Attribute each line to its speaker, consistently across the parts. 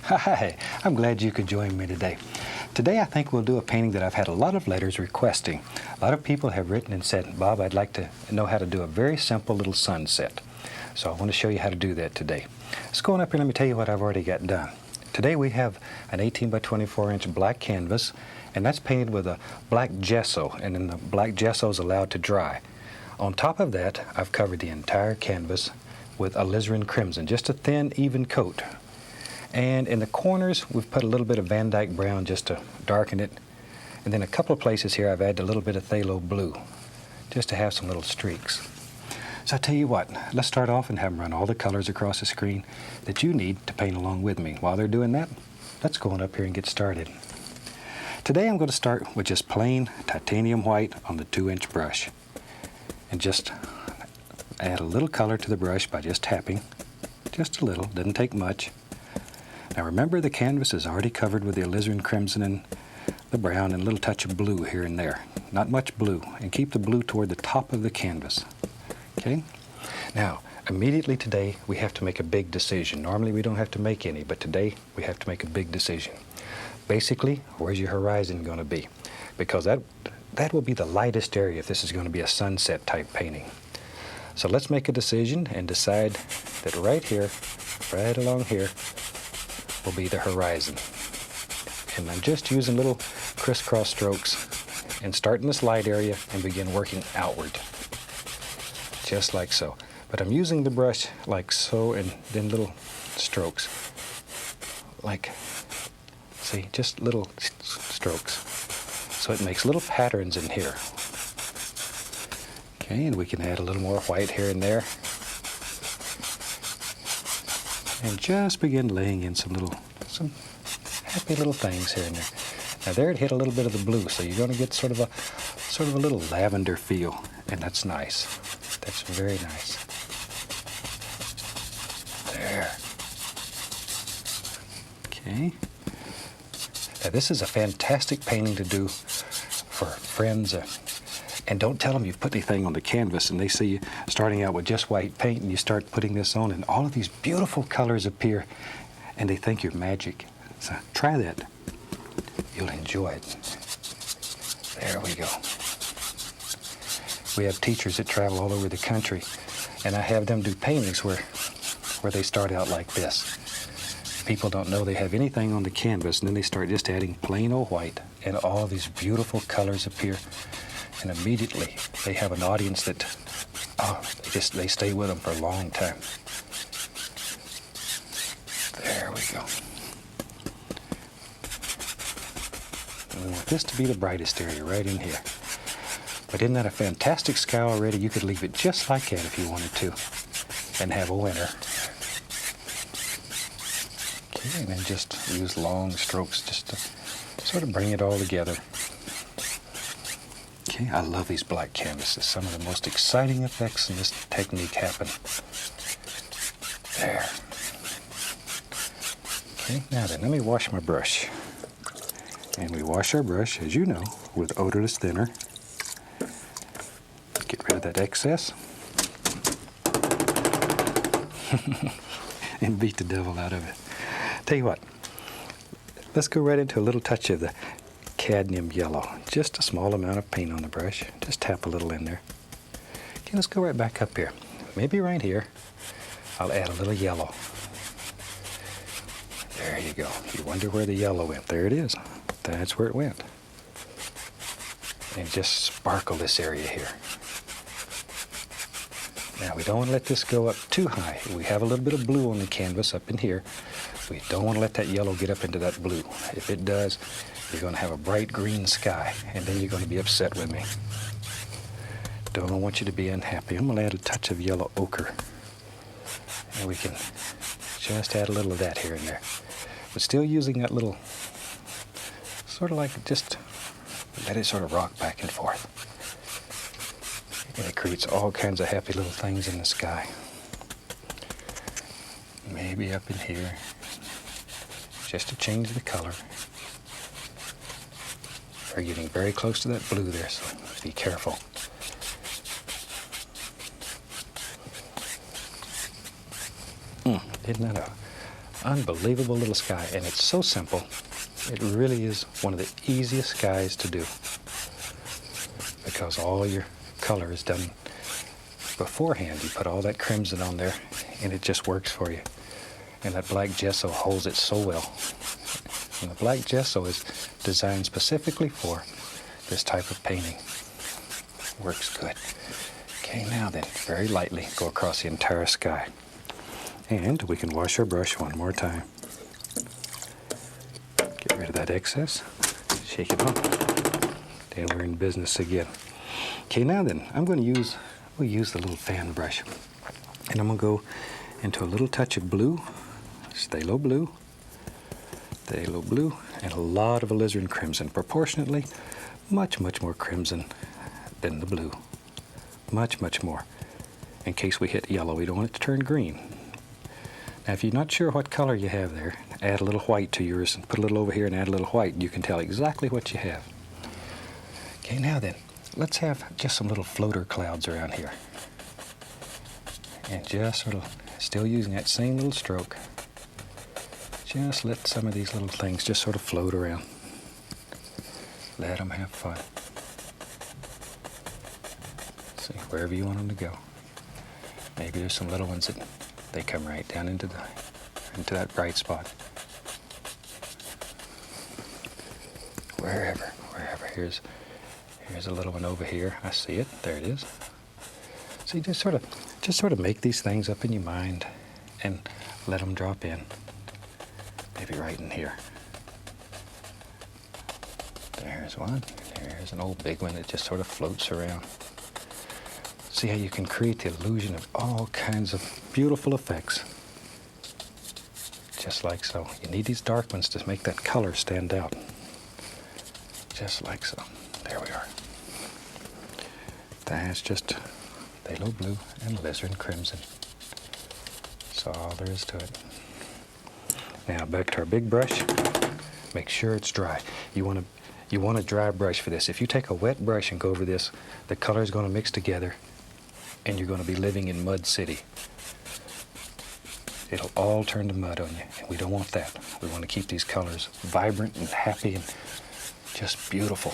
Speaker 1: Hi, I'm glad you could join me today. Today I think we'll do a painting that I've had a lot of letters requesting. A lot of people have written and said, Bob, I'd like to know how to do a very simple little sunset. So I want to show you how to do that today. Let's go on up here and let me tell you what I've already got done. Today we have an 18 by 24 inch black canvas, and that's painted with a black gesso, and then the black gesso is allowed to dry. On top of that, I've covered the entire canvas with alizarin crimson, just a thin, even coat. And in the corners, we've put a little bit of Van Dyke brown just to darken it. And then a couple of places here, I've added a little bit of phthalo blue, just to have some little streaks. So I tell you what, let's start off and have them run all the colors across the screen that you need to paint along with me. While they're doing that, let's go on up here and get started. Today I'm going to start with just plain titanium white on the 2-inch brush. And just add a little color to the brush by just tapping. Just a little, doesn't take much. Now remember, the canvas is already covered with the alizarin crimson and the brown and a little touch of blue here and there. Not much blue, and keep the blue toward the top of the canvas. Okay? Now, immediately today we have to make a big decision. Normally we don't have to make any, but today we have to make a big decision. Basically, where's your horizon going to be? Because that will be the lightest area if this is going to be a sunset type painting. So let's make a decision and decide that right here, right along here, will be the horizon. And I'm just using little crisscross strokes and start in this light area and begin working outward. Just like so. But I'm using the brush like so, and then little strokes. Like, see, just little strokes. So it makes little patterns in here. Okay, and we can add a little more white here and there. And just begin laying in some happy little things here and there. Now there it hit a little bit of the blue, so you're going to get sort of a little lavender feel, and that's nice. That's very nice. There. Okay. Now this is a fantastic painting to do for friends. And don't tell them you've put anything on the canvas and they see you starting out with just white paint and you start putting this on and all of these beautiful colors appear and they think you're magic. So try that. You'll enjoy it. There we go. We have teachers that travel all over the country, and I have them do paintings where they start out like this. People don't know they have anything on the canvas, and then they start just adding plain old white, and all these beautiful colors appear. And immediately they have an audience that, they stay with them for a long time. There we go. And we want this to be the brightest area right in here. But isn't that a fantastic sky already? You could leave it just like that if you wanted to and have a winter. Okay, and then just use long strokes just to sort of bring it all together. Okay, I love these black canvases. Some of the most exciting effects in this technique happen. There. Okay, now then, let me wash my brush. And we wash our brush, as you know, with odorless thinner. Get rid of that excess. And beat the devil out of it. Tell you what, let's go right into a little touch of the cadmium yellow. Just a small amount of paint on the brush. Just tap a little in there. Okay, let's go right back up here. Maybe right here, I'll add a little yellow. There you go. You wonder where the yellow went. There it is. That's where it went. And just sparkle this area here. Now we don't want to let this go up too high. We have a little bit of blue on the canvas up in here. We don't want to let that yellow get up into that blue. If it does, you're going to have a bright green sky, and then you're going to be upset with me. Don't want you to be unhappy. I'm going to add a touch of yellow ochre. And we can just add a little of that here and there. But still using that little, sort of like just let it sort of rock back and forth. And it creates all kinds of happy little things in the sky. Maybe up in here, just to change the color. We're getting very close to that blue there, so be careful. Isn't that Unbelievable little sky, and it's so simple. It really is one of the easiest skies to do because all your color is done beforehand. You put all that crimson on there, and it just works for you. And that black gesso holds it so well. And the black gesso is designed specifically for this type of painting. Works good. Okay, now then, very lightly go across the entire sky. And we can wash our brush one more time. Get rid of that excess. Shake it off. Then we're in business again. Okay, now then, we'll use the little fan brush. And I'm going to go into a little touch of blue, phthalo blue, and a lot of alizarin crimson. Proportionately, much more crimson than the blue. Much more. In case we hit yellow, we don't want it to turn green. Now, if you're not sure what color you have there, add a little white to yours and put a little over here and add a little white. You can tell exactly what you have. Okay, now then, let's have just some little floater clouds around here. And just sort of, still using that same little stroke, just let some of these little things just sort of float around. Let them have fun. See, wherever you want them to go. Maybe there's some little ones that they come right down into that bright spot. Wherever. Here's a little one over here. I see it. There it is. So you just sort of make these things up in your mind and let them drop in. Maybe right in here. There's one. There's an old big one that just sort of floats around. See how you can create the illusion of all kinds of beautiful effects. Just like so. You need these dark ones to make that color stand out. Just like so. There we are. That's just phthalo blue and alizarin crimson. That's all there is to it. Now back to our big brush. Make sure it's dry. You want a dry brush for this. If you take a wet brush and go over this, the color is going to mix together and you're going to be living in Mud City. It'll all turn to mud on you, and we don't want that. We want to keep these colors vibrant and happy and just beautiful.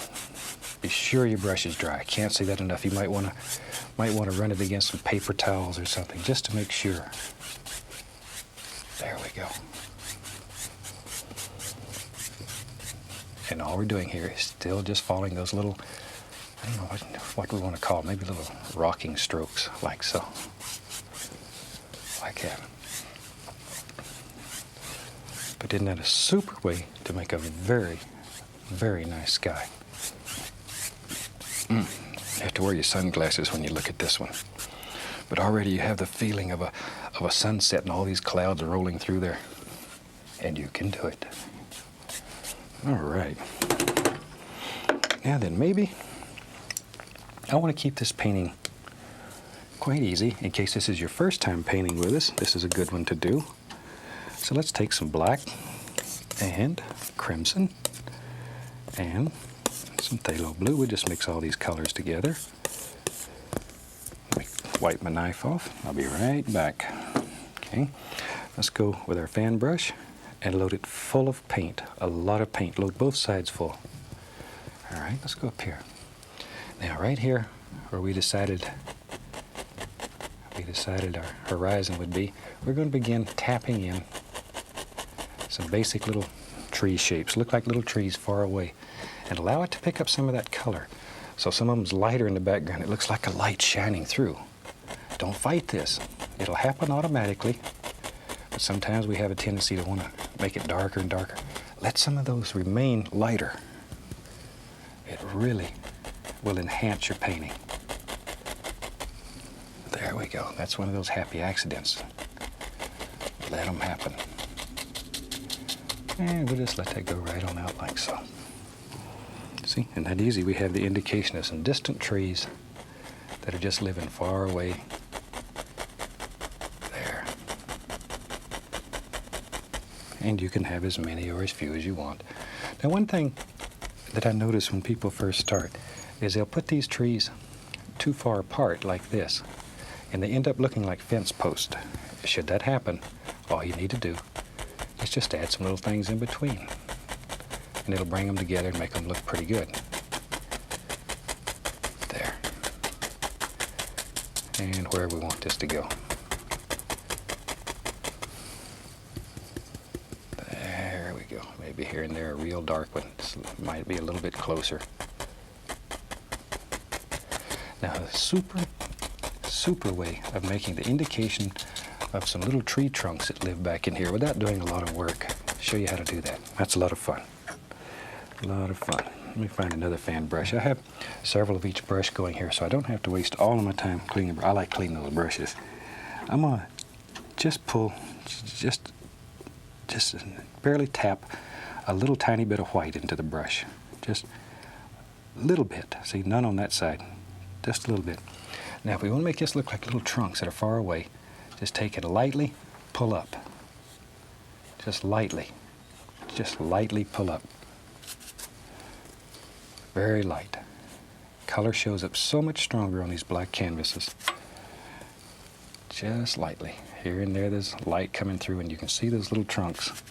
Speaker 1: Be sure your brush is dry. I can't say that enough. You might want to run it against some paper towels or something just to make sure. There we go. And all we're doing here is still just following those little, I don't know what we want to call them, maybe little rocking strokes, like so. Like that. But isn't that a super way to make a very, very nice sky? You have to wear your sunglasses when you look at this one. But already you have the feeling of a sunset and all these clouds rolling through there. And you can do it. All right. Now then, maybe I want to keep this painting quite easy. In case this is your first time painting with us, this is a good one to do. So let's take some black and crimson and some phthalo blue. We'll just mix all these colors together. Let me wipe my knife off. I'll be right back. Okay, let's go with our fan brush and load it full of paint. A lot of paint. Load both sides full. All right, let's go up here. Now, right here, where we decided our horizon would be, we're going to begin tapping in some basic little tree shapes. Look like little trees far away. And allow it to pick up some of that color. So some of them's lighter in the background. It looks like a light shining through. Don't fight this. It'll happen automatically. But sometimes we have a tendency to want to make it darker and darker. Let some of those remain lighter. It really will enhance your painting. There we go. That's one of those happy accidents. Let them happen. And we'll just let that go right on out like so. See, and that easy, we have the indication of some distant trees that are just living far away. There. And you can have as many or as few as you want. Now, one thing that I notice when people first start is they'll put these trees too far apart like this, and they end up looking like fence posts. Should that happen, all you need to do let's just add some little things in between. And it'll bring them together and make them look pretty good. There. And wherever we want this to go. There we go. Maybe here and there a real dark one. This might be a little bit closer. Now the super way of making the indication of some little tree trunks that live back in here without doing a lot of work. I'll show you how to do that. That's a lot of fun. A lot of fun. Let me find another fan brush. I have several of each brush going here, so I don't have to waste all of my time cleaning. I like cleaning those brushes. I'm gonna just pull, just barely tap a little tiny bit of white into the brush. Just a little bit. See, none on that side. Just a little bit. Now, if we want to make this look like little trunks that are far away, just take it lightly, pull up. Just lightly pull up. Very light. Color shows up so much stronger on these black canvases. Just lightly. Here and there there's light coming through and you can see those little trunks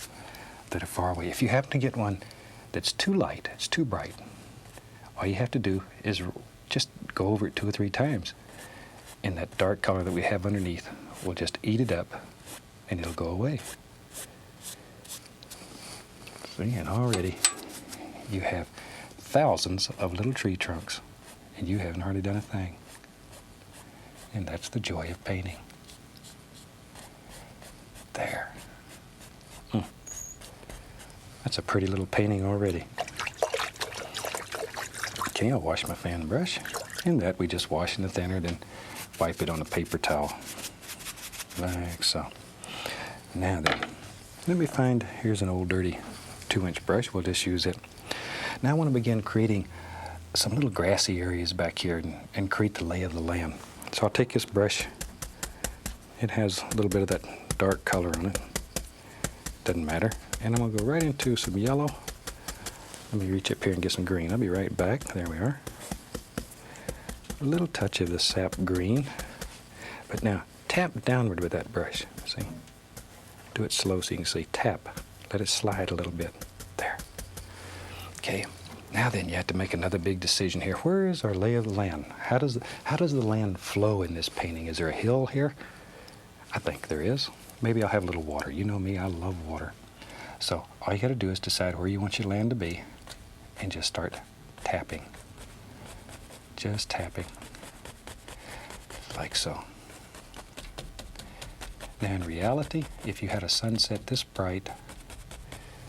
Speaker 1: that are far away. If you happen to get one that's too light, it's too bright, all you have to do is just go over it 2 or 3 times. And that dark color that we have underneath will just eat it up and it'll go away. See, and already you have thousands of little tree trunks and you haven't hardly done a thing. And that's the joy of painting. There. That's a pretty little painting already. Okay, I'll wash my fan brush. And that we just wash in the thinner, then wipe it on a paper towel. Like so. Now then, let me find, here's an old dirty 2-inch brush. We'll just use it. Now I want to begin creating some little grassy areas back here and create the lay of the land. So I'll take this brush. It has a little bit of that dark color on it. Doesn't matter. And I'm going to go right into some yellow. Let me reach up here and get some green. I'll be right back. There we are. A little touch of the sap green. But now, tap downward with that brush. See? Do it slow so you can see. Tap. Let it slide a little bit. There. Okay. Now then, you have to make another big decision here. Where is our lay of the land? How does the land flow in this painting? Is there a hill here? I think there is. Maybe I'll have a little water. You know me, I love water. So all you got to do is decide where you want your land to be and just start tapping. Just tapping. Like so. Now in reality, if you had a sunset this bright,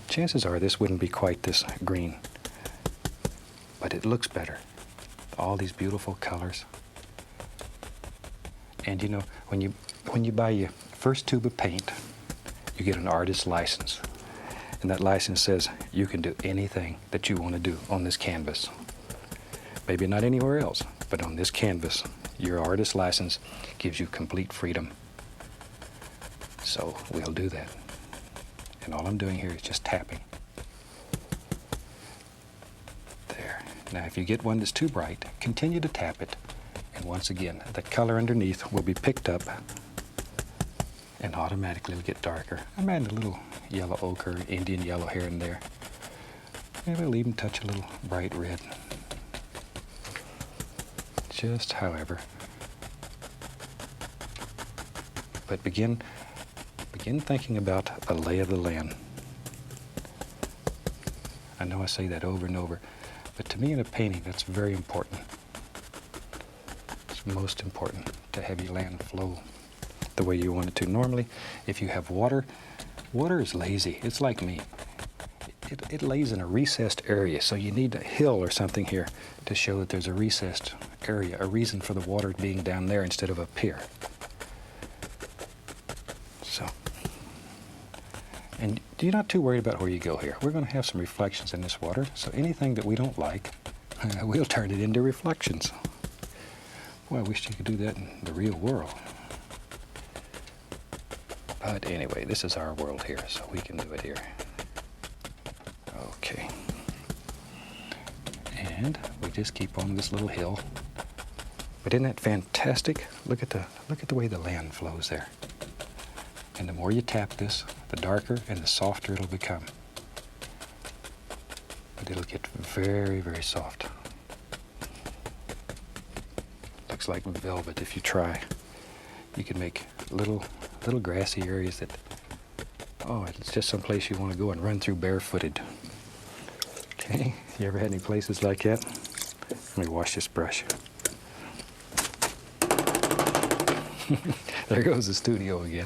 Speaker 1: chances are this wouldn't be quite this green. But it looks better. All these beautiful colors. And you know, when you buy your first tube of paint, you get an artist's license. And that license says you can do anything that you want to do on this canvas. Maybe not anywhere else, but on this canvas, your artist's license gives you complete freedom. So we'll do that. And all I'm doing here is just tapping. There. Now if you get one that's too bright, continue to tap it. And once again, the color underneath will be picked up and automatically will get darker. I'm adding a little yellow ochre, Indian yellow here and there. Maybe I'll even touch a little bright red. Just however. But begin thinking about the lay of the land. I know I say that over and over, but to me in a painting, that's very important. It's most important to have your land flow the way you want it to. Normally, if you have water is lazy. It's like me. It lays in a recessed area, so you need a hill or something here to show that there's a recessed area, a reason for the water being down there instead of up here. So, and you're not too worried about where you go here. We're going to have some reflections in this water, so anything that we don't like, we'll turn it into reflections. Boy, I wish you could do that in the real world. But anyway, this is our world here, so we can do it here. Okay. And we just keep on this little hill. But isn't that fantastic? Look at the way the land flows there. And the more you tap this, the darker and the softer it'll become. But it'll get very, very soft. Looks like velvet if you try. You can make little grassy areas that, oh, it's just some place you want to go and run through barefooted. Okay, you ever had any places like that? Let me wash this brush. There goes the studio again.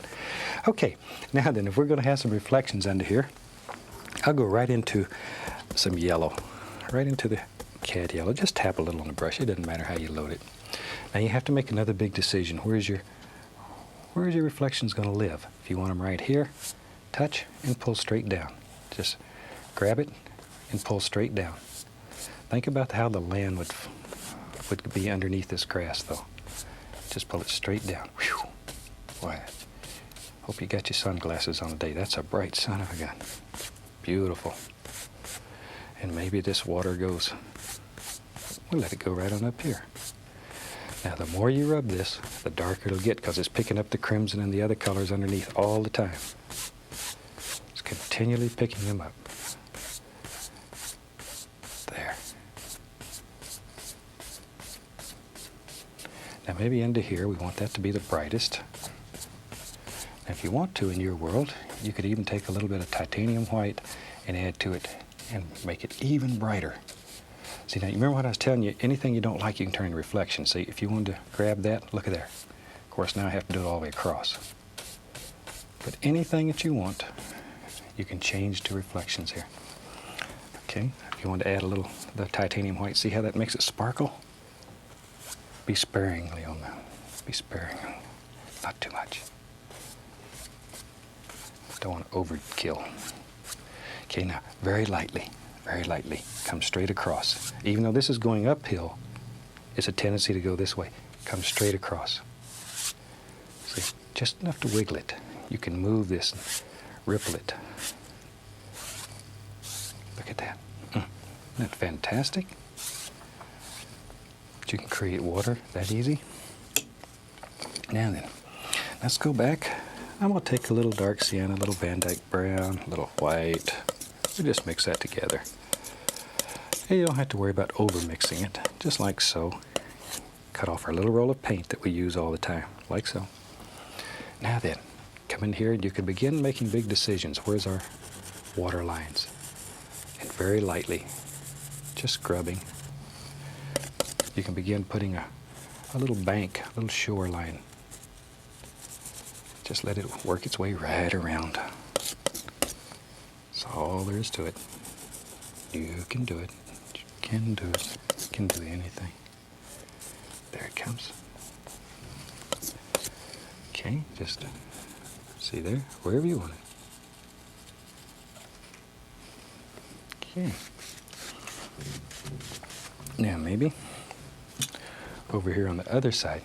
Speaker 1: Okay, now then, if we're going to have some reflections under here, I'll go right into some yellow, right into the cat yellow. Just tap a little on the brush. It doesn't matter how you load it. Now you have to make another big decision. Where's your reflections going to live? If you want them right here, touch and pull straight down. Just grab it and pull straight down. Think about how the land would be underneath this grass, though. Just pull it straight down. Whew. Boy, hope you got your sunglasses on today. That's a bright son of a gun. Beautiful. And maybe this water goes, we'll let it go right on up here. Now, the more you rub this, the darker it'll get because it's picking up the crimson and the other colors underneath all the time. It's continually picking them up. There. Now, maybe into here, we want that to be the brightest. Now, if you want to in your world, you could even take a little bit of titanium white and add to it and make it even brighter. See, now, you remember what I was telling you? Anything you don't like, you can turn into reflection. See, if you wanted to grab that, look at there. Of course, now I have to do it all the way across. But anything that you want, you can change to reflections here. Okay, if you want to add a little the titanium white, see how that makes it sparkle? Be sparingly on that. Be sparing. Not too much. Don't want to overkill. Okay, now, very lightly, come straight across. Even though this is going uphill, it's a tendency to go this way. Come straight across. See, just enough to wiggle it. You can move this and ripple it. Look at that. Isn't that fantastic? You can create water that easy. Now then, let's go back. I'm going to take a little dark sienna, a little Van Dyke brown, a little white. We just mix that together. And you don't have to worry about over-mixing it, just like so. Cut off our little roll of paint that we use all the time, like so. Now then, come in here and you can begin making big decisions. Where's our water lines? And very lightly, just scrubbing, you can begin putting a little bank, a little shoreline. Just let it work its way right around. That's all there is to it. You can do it. You can do it. You can do anything. There it comes. Okay, just see there, wherever you want it. Okay. Now maybe over here on the other side,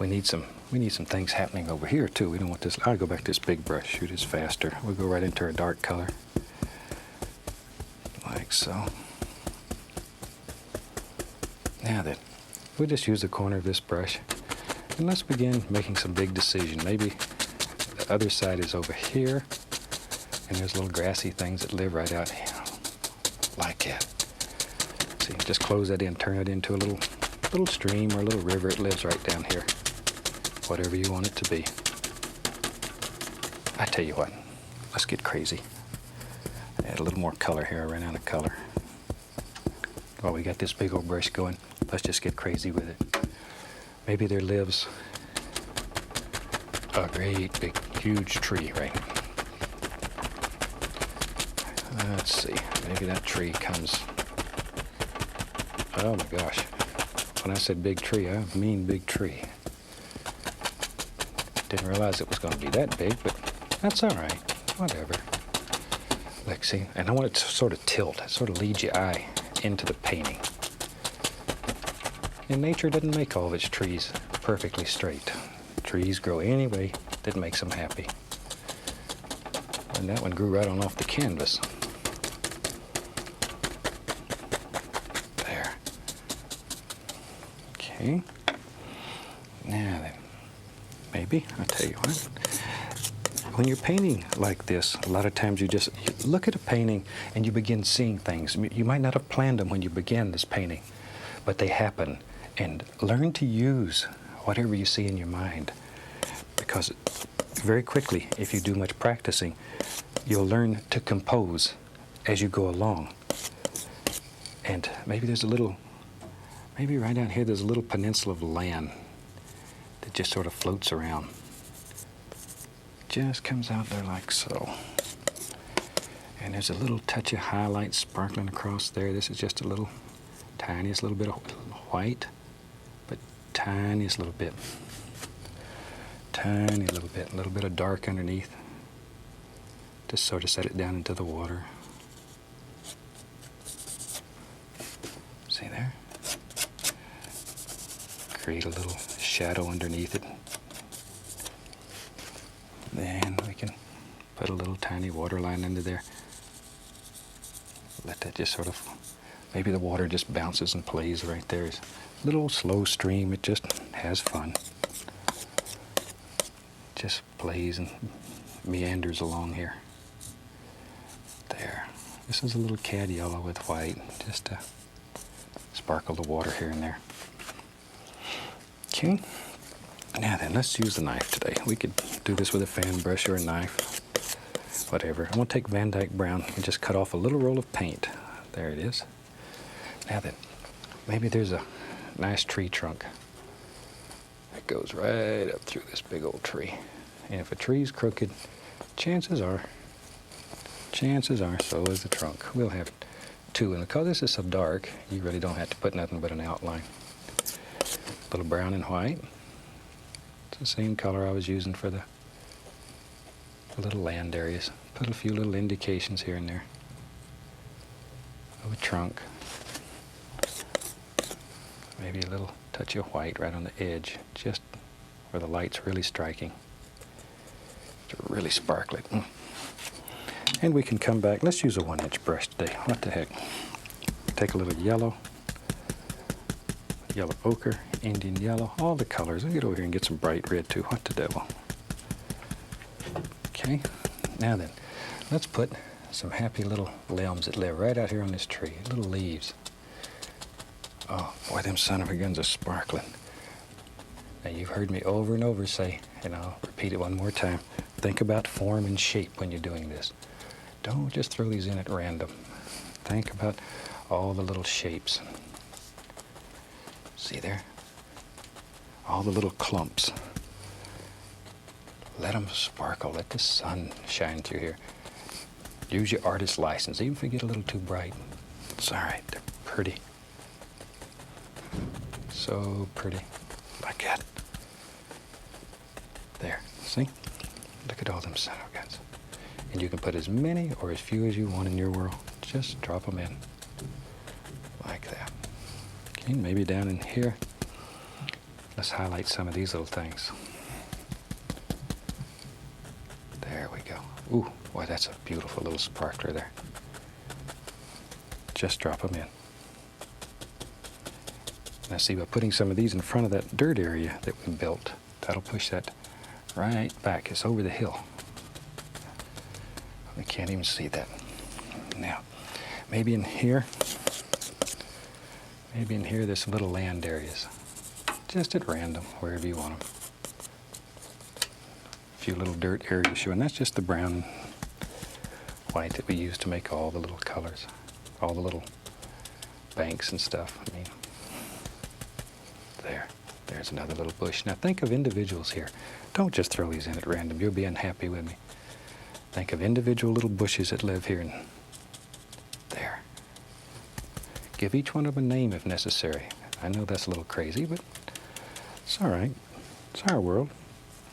Speaker 1: we need some things happening over here too. We don't want this. I'll go back to this big brush. Shoot, it's faster. We'll go right into our dark color, like so. Now then, we'll just use the corner of this brush, and let's begin making some big decisions. Maybe the other side is over here, and there's little grassy things that live right out here, like that. See, just close that in, turn it into a little stream or a little river. It lives right down here. Whatever you want it to be. I tell you what, let's get crazy. Add a little more color here. I ran out of color. While we got this big old brush going, let's just get crazy with it. Maybe there lives a great big huge tree, right? Let's see, maybe that tree comes, oh my gosh. When I said big tree, I mean big tree. Didn't realize it was going to be that big, but that's all right. Whatever. Like, see, and I want it to sort of tilt, sort of lead your eye into the painting. And nature doesn't make all of its trees perfectly straight. Trees grow any way that makes them happy. And that one grew right on off the canvas. There. Okay. Now then. Maybe, I'll tell you what, when you're painting like this, a lot of times you look at a painting and you begin seeing things. You might not have planned them when you began this painting, but they happen. And learn to use whatever you see in your mind, because very quickly, if you do much practicing, you'll learn to compose as you go along. And maybe right down here there's a little peninsula of land that just sort of floats around. Just comes out there like so. And there's a little touch of highlight sparkling across there. This is just a little, tiniest little bit of white, but tiniest little bit. Tiny little bit, a little bit of dark underneath. Just sort of set it down into the water. See there? Create a little shadow underneath it. Then we can put a little tiny water line under there. Let that just sort of, maybe the water just bounces and plays right there. It's a little slow stream, it just has fun. Just plays and meanders along here. There. This is a little cad yellow with white, just to sparkle the water here and there. Okay. Now then, let's use the knife today. We could do this with a fan brush or a knife, whatever. I'm going to take Van Dyke Brown and just cut off a little roll of paint. There it is. Now then, maybe there's a nice tree trunk that goes right up through this big old tree. And if a tree's crooked, chances are, so is the trunk. We'll have two. And because this is so dark, you really don't have to put nothing but an outline. A little brown and white. It's the same color I was using for the little land areas. Put a few little indications here and there of a trunk. Maybe a little touch of white right on the edge, just where the light's really striking. To really sparkle it. And we can come back. Let's use a 1-inch brush today. What the heck? Take a little yellow ochre, Indian yellow, all the colors. I'll get over here and get some bright red too. What the devil? Okay, now then, let's put some happy little limbs that live right out here on this tree, little leaves. Oh, boy, them son of a guns are sparkling. Now, you've heard me over and over say, and I'll repeat it one more time, think about form and shape when you're doing this. Don't just throw these in at random. Think about all the little shapes. See there? All the little clumps. Let them sparkle. Let the sun shine through here. Use your artist's license. Even if you get a little too bright, it's all right. They're pretty. So pretty. Like that. There. See? Look at all them son of guns. And you can put as many or as few as you want in your world. Just drop them in. Like that. Okay, maybe down in here. Let's highlight some of these little things. There we go. Ooh, boy, that's a beautiful little sparkler there. Just drop them in. Now see, by putting some of these in front of that dirt area that we built, that'll push that right back. It's over the hill. We can't even see that. Now, maybe in here there's some little land areas. Just at random, wherever you want them. A few little dirt areas showing. That's just the brown and white that we use to make all the little colors. All the little banks and stuff. I mean, there's another little bush. Now think of individuals here. Don't just throw these in at random. You'll be unhappy with me. Think of individual little bushes that live here and there. Give each one of them a name if necessary. I know that's a little crazy, but it's all right. It's our world.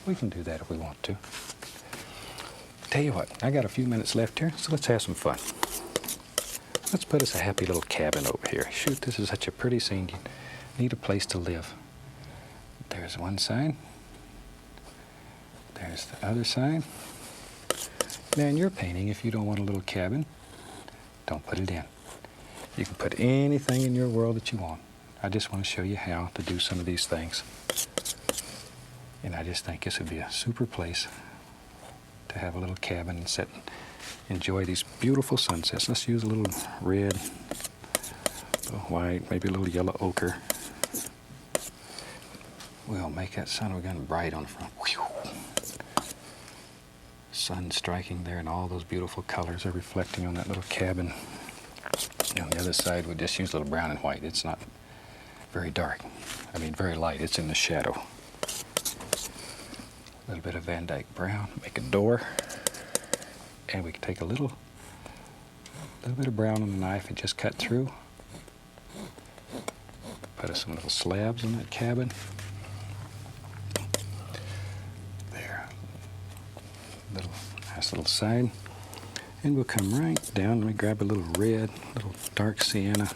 Speaker 1: We can do that if we want to. Tell you what, I got a few minutes left here, so let's have some fun. Let's put us a happy little cabin over here. Shoot, this is such a pretty scene. You need a place to live. There's one side. There's the other side. Now in your painting, if you don't want a little cabin, don't put it in. You can put anything in your world that you want. I just want to show you how to do some of these things. And I just think this would be a super place to have a little cabin and sit and enjoy these beautiful sunsets. Let's use a little red, a little white, maybe a little yellow ochre. We'll make that sun again bright on the front. Whew. Sun striking there, and all those beautiful colors are reflecting on that little cabin. And on the other side, we'll just use a little brown and white. It's not very dark. I mean, very light. It's in the shadow. A little bit of Van Dyke brown. Make a door. And we can take a little bit of brown on the knife and just cut through. Put some little slabs on that cabin. There. Nice little side. And we'll come right down. Let me grab a little red, little dark sienna,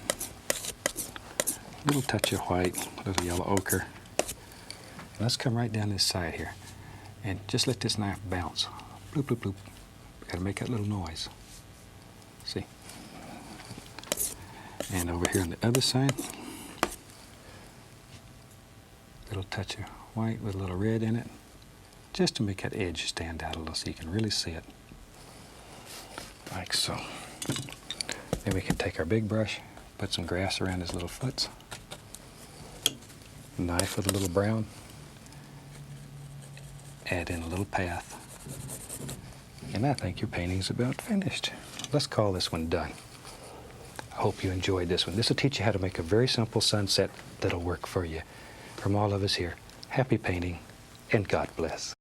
Speaker 1: a little touch of white, a little yellow ochre. And let's come right down this side here. And just let this knife bounce. Bloop, bloop, bloop. Gotta make that little noise. See? And over here on the other side, little touch of white with a little red in it, just to make that edge stand out a little so you can really see it. Like so. Then we can take our big brush, put some grass around his little foots, knife with a little brown, add in a little path, and I think your painting's about finished. Let's call this one done. I hope you enjoyed this one. This will teach you how to make a very simple sunset that'll work for you. From all of us here, happy painting, and God bless.